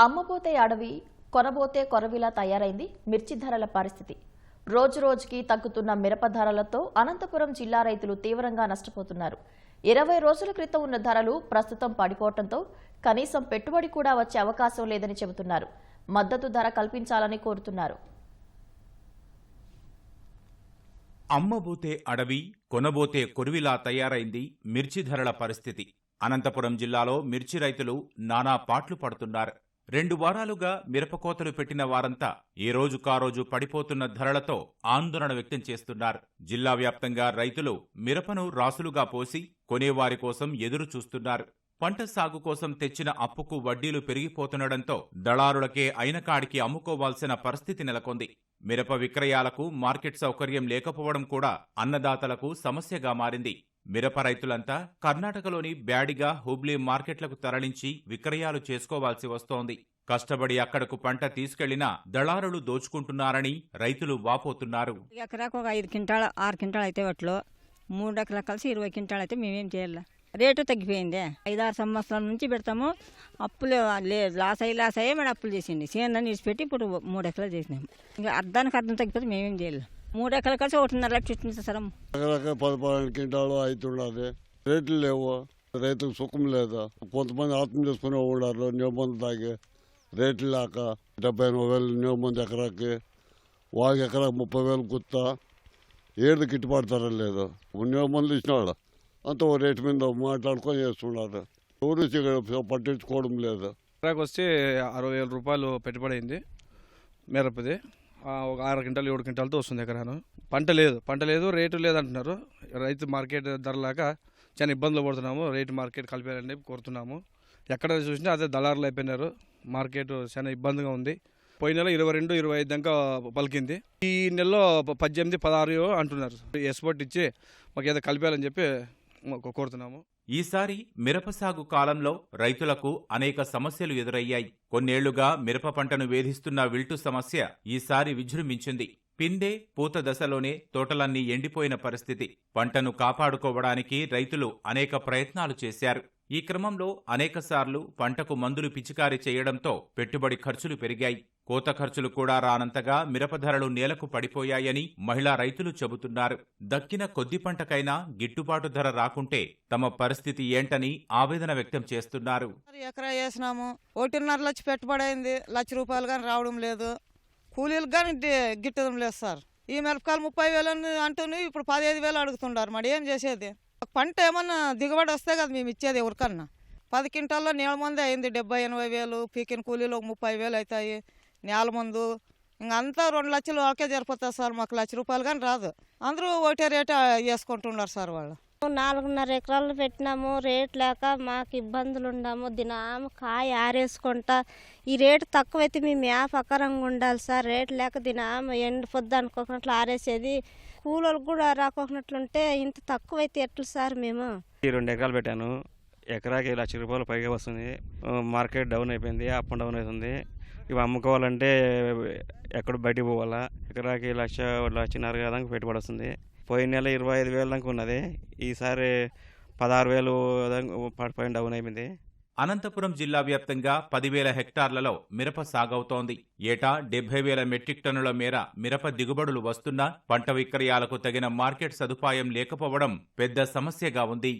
అమ్మబోతే అడవి, కొనబోతే కొరవిలా తయారైంది మిర్చి ధరల పరిస్థితి. రోజురోజుకి తగ్గుతున్న మిరప ధరలతో అనంతపురం జిల్లా రైతులు తీవ్రంగా నష్టపోతున్నారు. 20 రోజుల క్రితం ఉన్న ధరలు ప్రస్తుతం పడిపోవడంతో కనీసం పెట్టుబడి కూడా వచ్చే అవకాశం లేదని చెబుతున్నారు. మద్దతు ధర కల్పించాలని కోరుతున్నారు. అమ్మబోతే అడవి, కొనబోతే కొరివిలా తయారైంది మిర్చి ధరల పరిస్థితి. అనంతపురం జిల్లాలో మిర్చి రైతులు నానా పాట్లు పడుతున్నారు. 2 వారాలుగా మిరపకోతలు పెట్టిన వారంతా ఏ రోజుకారోజు పడిపోతున్న ధరలతో ఆందోళన వ్యక్తం చేస్తున్నారు. జిల్లా వ్యాప్తంగా రైతులు మిరపను రాసులుగా పోసి కొనేవారి కోసం ఎదురు చూస్తున్నారు. పంట సాగు కోసం తెచ్చిన అప్పుకు వడ్డీలు పెరిగిపోతుండటంతో దళారులకే అయిన కాడికి అమ్ముకోవాల్సిన పరిస్థితి నెలకొంది. మిరప విక్రయాలకు మార్కెట్ సౌకర్యం లేకపోవడం కూడా అన్నదాతలకు సమస్యగా మారింది. మిరప రైతులంతా కర్ణాటకలోని బ్యాడిగా, హుబ్లీ మార్కెట్లకు తరలించి విక్రయాలు చేసుకోవాల్సి వస్తోంది. కష్టపడి అక్కడకు పంట తీసుకెళ్లినా దళారులు దోచుకుంటున్నారని రైతులు వాపోతున్నారు. ఎకరాకు ఒక 5 క్వింటాలు 6 క్వింటాలు అయితే వాటిలో 3 ఎకరాలు కలిసి 20 క్వింటాలు అయితే మేమేం చేయాలి. రేటు తగ్గిపోయింది. 5-6 సంవత్సరాల నుంచి పెడతాము. అప్పులు లాస్ అయ్యి మేము అప్పులు చేసింది. చేను ఇచ్చిపెట్టి ఇప్పుడు 3 ఎకరాలు చేసినాము. ఇంకా అర్ధానికి అర్థం తగ్గిపోతే మేమేం చేయాలి. 3 ఎకరాలు కలిసి 1.5 లక్షలు ఇచ్చింది సార్. ఎకరాక 11 క్వింటాలు అవుతున్నది. రేట్లు లేవు, రైతుకు సుఖం లేదు. కొంతమంది ఆత్మ చేసుకునే ఉన్నారు. నియమందు తాగి రేట్లు లేక 70,000 నియమంది ఎకరాకి, వాళ్ళకి ఎకరాకి 30,000 గుత్తా ఏడు గిట్టుబాటు ధర లేదు. నియమంది ఇచ్చినాడు అంత రేటు మీద మాట్లాడుకొని చేస్తున్నారు. ఎవరు పట్టించుకోవడం లేదు. ఎకరాకి వచ్చి 60,000 రూపాయలు పెట్టుబడి అయింది. మిరపది ఒక 6 క్వింటాలు 7 క్వింటాలతో వస్తుంది ఎకరాను. పంట లేదు, రేటు లేదంటున్నారు. రైతు మార్కెట్ ధర లేక చాలా ఇబ్బందులు పడుతున్నాము. రేటు మార్కెట్ కలిపేయాలని కోరుతున్నాము. ఎక్కడ చూసినా అదే దళారులు అయిపోయినారు. మార్కెట్ చాలా ఇబ్బందిగా ఉంది. పోయిన నెల 22, 25 దాకా పలికింది. ఈ నెలలో 18, 16 అంటున్నారు. ఎక్స్పోర్ట్ ఇచ్చి మాకు ఏదో కలిపేయాలని చెప్పి కోరుతున్నాము. ఈసారి మిరప సాగు కాలంలో రైతులకు అనేక సమస్యలు ఎదురయ్యాయి. కొన్నేళ్లుగా మిరప పంటను వేధిస్తున్న విల్టు సమస్య ఈసారి విజృంభించింది. పిండే, పూత దశలోనే తోటలన్నీ ఎండిపోయిన పరిస్థితి. పంటను కాపాడుకోవడానికి రైతులు అనేక ప్రయత్నాలు చేశారు. ఈ క్రమంలో అనేకసార్లు పంటకు మందులు పిచికారీ చేయడంతో పెట్టుబడి ఖర్చులు పెరిగాయి. కోత ఖర్చులు కూడా రానంతగా మిరప ధరలు నేలకు పడిపోయాయని మహిళా రైతులు చెబుతున్నారు. దక్కిన కొద్ది పంటకైనా గిట్టుబాటు ధర రాకుంటే తమ పరిస్థితి ఏంటని ఆవేదన వ్యక్తం చేస్తున్నారు. ఎకరా వేసినాము, 1.5 లక్ష పెట్టుబడి అయింది. ₹1,00,000 కానీ రావడం లేదు. కూలీలకు కానీ గిట్టడం లేదు సార్. ఈ మిరపకాయలు 30,000 అంటూనే ఇప్పుడు 15,000 అడుగుతున్నారు. మరి ఏం చేసేది? పంట ఏమన్నా దిగుబడి వస్తే కదా మేము ఇచ్చేది ఎవరికన్నా. 10 క్వింటాల్లో నేల మంది అయింది 70,000-80,000. పీకిన కూలీలు 30,000 అవుతాయి. నేల మందు ఇంకంతా 2 లక్షలు ఒకే జరిపోతుంది సార్. మాకు ₹1,00,000 కానీ రాదు. అందరూ ఒకటే రేటు వేసుకుంటున్నారు సార్. వాళ్ళు 4.5 ఎకరాలు పెట్టినాము. రేట్ లేక మాకు ఇబ్బందులు ఉన్నాము. దినాము కాయ ఆరేసుకుంటా ఈ రేటు తక్కువైతే మేము వ్యాపకరంగా ఉండాలి సార్. రేటు లేక దినాము ఎండిపోద్ది అనుకోకున్నట్లు ఆరేసేది. కూలోళ్ళు కూడా రాకోకున్నట్లుంటే ఇంత తక్కువైతే ఎట్లా సార్? మేము 2 ఎకరాలు పెట్టాను. ఎకరాకి ₹1,00,000 పైగా వస్తుంది. మార్కెట్ డౌన్ అయిపోయింది, అప్ అండ్ డౌన్ అవుతుంది. ఇవి అమ్ముకోవాలంటే ఎక్కడ బయటికి పోవాలా. ఎకరాకి 1,00,000-1,50,000 దాకా పెట్టుబడి వస్తుంది. పోయిన నెల 25,000 దాకా ఉన్నది. ఈసారి 16,000 దాకా డౌన్ అయిపోయింది. అనంతపురం జిల్లా వ్యాప్తంగా 10,000 హెక్టార్లలో మిరప సాగవుతోంది. ఏటా 70,000 మెట్రిక్ టన్నుల మేర మిరప దిగుబడులు వస్తున్నా పంట విక్రయాలకు తగిన మార్కెట్ సదుపాయం లేకపోవడం పెద్ద సమస్యగా ఉంది.